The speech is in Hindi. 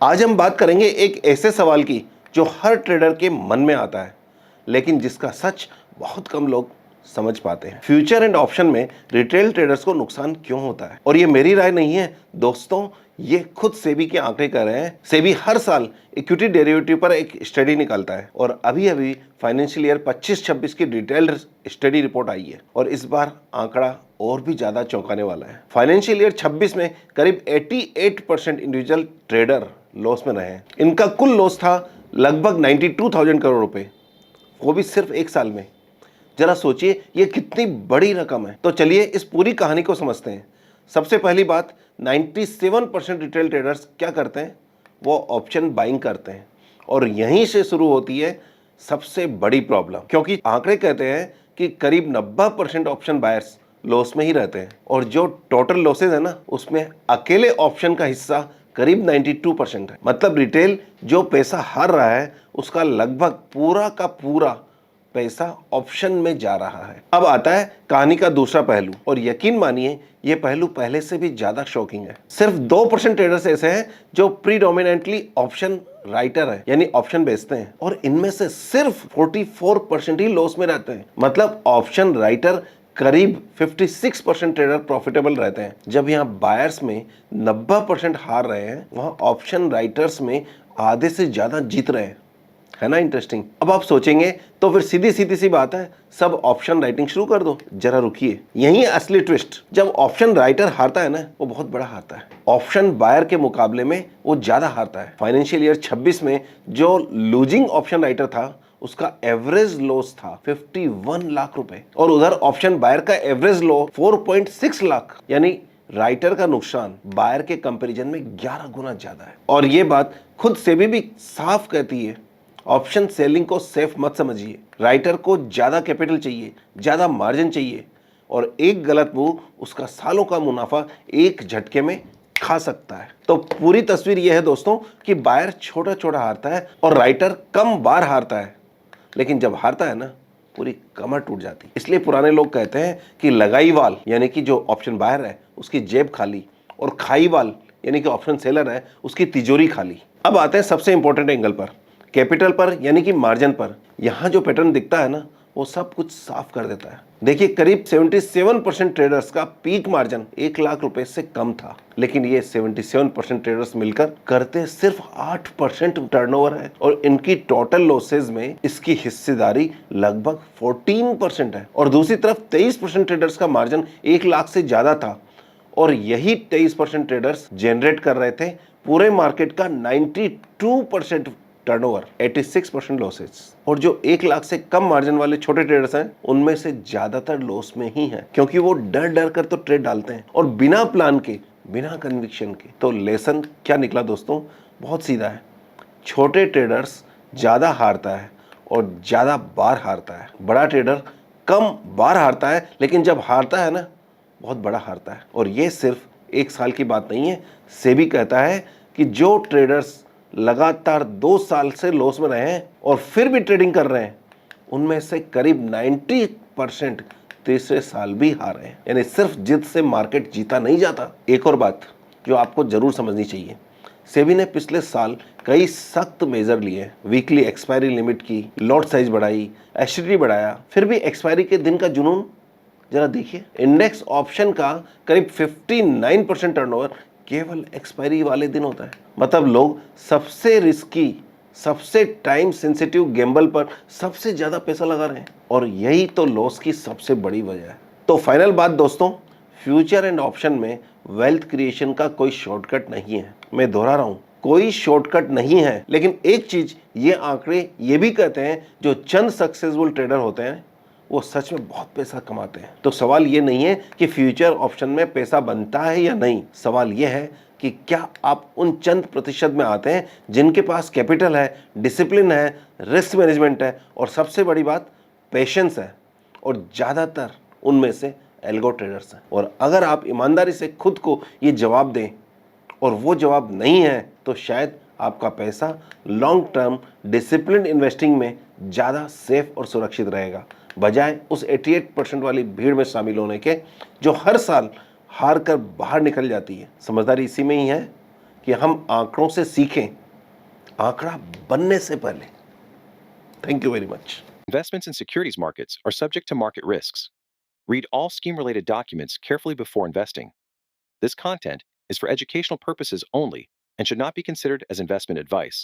आज हम बात करेंगे एक ऐसे सवाल की जो हर ट्रेडर के मन में आता है, लेकिन जिसका सच बहुत कम लोग समझ पाते हैं। फ्यूचर एंड ऑप्शन में रिटेल ट्रेडर्स को नुकसान क्यों होता है? और ये मेरी राय नहीं है दोस्तों, ये खुद सेबी के आंकड़े कह रहे हैं। सेबी हर साल इक्विटी डेरिवेटिव पर एक स्टडी निकालता है और अभी अभी फाइनेंशियल ईयर 25-26 की डिटेल्ड स्टडी रिपोर्ट आई है और इस बार आंकड़ा और भी ज्यादा चौंकाने वाला है। फाइनेंशियल ईयर 26 में करीब 88% इंडिविजुअल ट्रेडर लॉस में रहे हैं। इनका कुल लॉस था लगभग 92,000 करोड़ रुपए, वो भी सिर्फ एक साल में। जरा सोचिए ये कितनी बड़ी रकम है। तो चलिए इस पूरी कहानी को समझते हैं। सबसे पहली बात, 97% रिटेल ट्रेडर्स क्या करते हैं? वो ऑप्शन बाइंग करते हैं और यहीं से शुरू होती है सबसे बड़ी प्रॉब्लम, क्योंकि आंकड़े कहते हैं कि करीब 90% ऑप्शन बायर्स लॉस में ही रहते हैं और जो टोटल लॉसेज है ना, उसमें अकेले ऑप्शन का हिस्सा करीब 92% है। मतलब रिटेल जो पैसा हार रहा है उसका लगभग पूरा का पूरा पैसा ऑप्शन में जा रहा है। अब आता है कहानी का दूसरा पहलू, और यकीन मानिए ये पहलू पहले से भी ज्यादा शॉकिंग है। सिर्फ 2% ट्रेडर्स ऐसे हैं जो प्रीडोमिनेंटली ऑप्शन राइटर है, यानी ऑप्शन बेचते हैं, और इनमें से सिर्फ 44% ही लॉस में रहते हैं। मतलब ऑप्शन राइटर करीब 56% ट्रेडर प्रॉफिटेबल रहते हैं। जब यहाँ बायर्स में 90% हार रहे हैं, वहां ऑप्शन राइटर्स में आधे से ज्यादा जीत रहे हैं। है ना इंटरेस्टिंग? अब आप सोचेंगे तो फिर सीधी सीधी सी बात है, सब ऑप्शन राइटिंग शुरू कर दो। जरा रुकिए, यही असली ट्विस्ट। जब ऑप्शन राइटर हारता है ना, वो बहुत बड़ा हारता है। ऑप्शन बायर के मुकाबले में वो ज्यादा हारता है। फाइनेंशियल ईयर 26 में जो लूजिंग ऑप्शन राइटर था उसका एवरेज लॉस था 51 लाख रुपए, और उधर ऑप्शन बायर का एवरेज लॉस 4.6 लाख, यानी राइटर का नुकसान बायर के कंपैरिजन में 11 गुना ज्यादा है। और ये बात खुद सेबी भी साफ कहती है, ऑप्शन सेलिंग को सेफ मत समझिए। राइटर को ज्यादा कैपिटल चाहिए, ज्यादा मार्जिन चाहिए, और एक गलत मूव उसका सालों का मुनाफा एक झटके में खा सकता है। तो पूरी तस्वीर यह है दोस्तों कि बायर छोटा छोटा हारता है और राइटर कम बार हारता है, लेकिन जब हारता है ना, पूरी कमर टूट जाती है। इसलिए पुराने लोग कहते हैं कि लगाई वाल यानी कि जो ऑप्शन बायर है उसकी जेब खाली, और खाई वाल यानी कि ऑप्शन सेलर है उसकी तिजोरी खाली। अब आते हैं सबसे इंपॉर्टेंट एंगल पर, कैपिटल पर यानी कि मार्जिन पर। यहां जो पैटर्न दिखता है ना, वो सब कुछ साफ कर देता है। देखिए करीब 77% ट्रेडर्स का पीक मार्जिन 1 लाख रुपए से कम था, लेकिन ये 77% ट्रेडर्स मिलकर करते सिर्फ 8% टर्नओवर है, और इनकी टोटल लॉसेज में इसकी हिस्सेदारी लगभग 14% है। और दूसरी तरफ 23% ट्रेडर्स का मार्जिन 1 लाख से ज्यादा था, और यही 23% ट्रेडर्स जनरेट कर रहे थे पूरे मार्केट का 92% टर्नओवर, 86% लॉसेज। और जो 1 लाख से कम मार्जिन वाले छोटे ट्रेडर्स हैं, उनमें से ज्यादातर लॉस में ही हैं, क्योंकि वो डर डर कर तो ट्रेड डालते हैं और बिना प्लान के, बिना कन्विक्शन के। तो लेसन क्या निकला दोस्तों? बहुत सीधा है, छोटे ट्रेडर्स ज्यादा हारता है और ज्यादा बार हारता है। बड़ा ट्रेडर कम बार हारता है, लेकिन जब हारता है ना, बहुत बड़ा हारता है। और ये सिर्फ एक साल की बात नहीं है। सेबी कहता है कि जो ट्रेडर्स लगातार 2 साल से लॉस में रहे हैं और फिर भी ट्रेडिंग कर रहे हैं, उनमें से करीब 90% तीसरे साल भी हार रहे हैं। यानी सिर्फ जिद से मार्केट जीता नहीं जाता। एक और बात जो आपको जरूर समझनी चाहिए, सेबी ने पिछले साल कई सख्त मेजर लिए। वीकली एक्सपायरी लिमिट की, लॉट साइज बढ़ाई, एसटीडी बढ़ाया, फिर भी एक्सपायरी के दिन का जुनून जरा देखिए। इंडेक्स ऑप्शन का करीब 59% टर्नओवर केवल एक्सपायरी वाले दिन होता है। मतलब लोग सबसे रिस्की, सबसे टाइम सेंसिटिव गेम्बल पर सबसे ज्यादा पैसा लगा रहे हैं, और यही तो लॉस की सबसे बड़ी वजह है। तो फाइनल बात दोस्तों, फ्यूचर एंड ऑप्शन में वेल्थ क्रिएशन का कोई शॉर्टकट नहीं है। मैं दोहरा रहा हूं, कोई शॉर्टकट नहीं है। लेकिन एक चीज ये आंकड़े ये भी कहते हैं, जो चंद सक्सेसफुल ट्रेडर होते हैं वो सच में बहुत पैसा कमाते हैं। तो सवाल ये नहीं है कि फ्यूचर ऑप्शन में पैसा बनता है या नहीं, सवाल ये है कि क्या आप उन चंद प्रतिशत में आते हैं जिनके पास कैपिटल है, डिसिप्लिन है, रिस्क मैनेजमेंट है, और सबसे बड़ी बात पेशेंस है। और ज़्यादातर उनमें से एल्गो ट्रेडर्स हैं। और अगर आप ईमानदारी से खुद को ये जवाब दें और वो जवाब नहीं है, तो शायद आपका पैसा लॉन्ग टर्म डिसिप्लिन इन्वेस्टिंग में ज़्यादा सेफ और सुरक्षित रहेगा, बजाय उस 88% वाली भीड़ में शामिल होने के जो हर साल हार कर बाहर निकल जाती है। समझदारी इसी में ही है कि हम आंकड़ों से सीखें, आंकड़ा बनने से पहले। Thank you very much. Investments in securities markets are subject to market risks. Read all scheme related documents carefully before investing. This content is for educational purposes only and should not be considered as investment advice.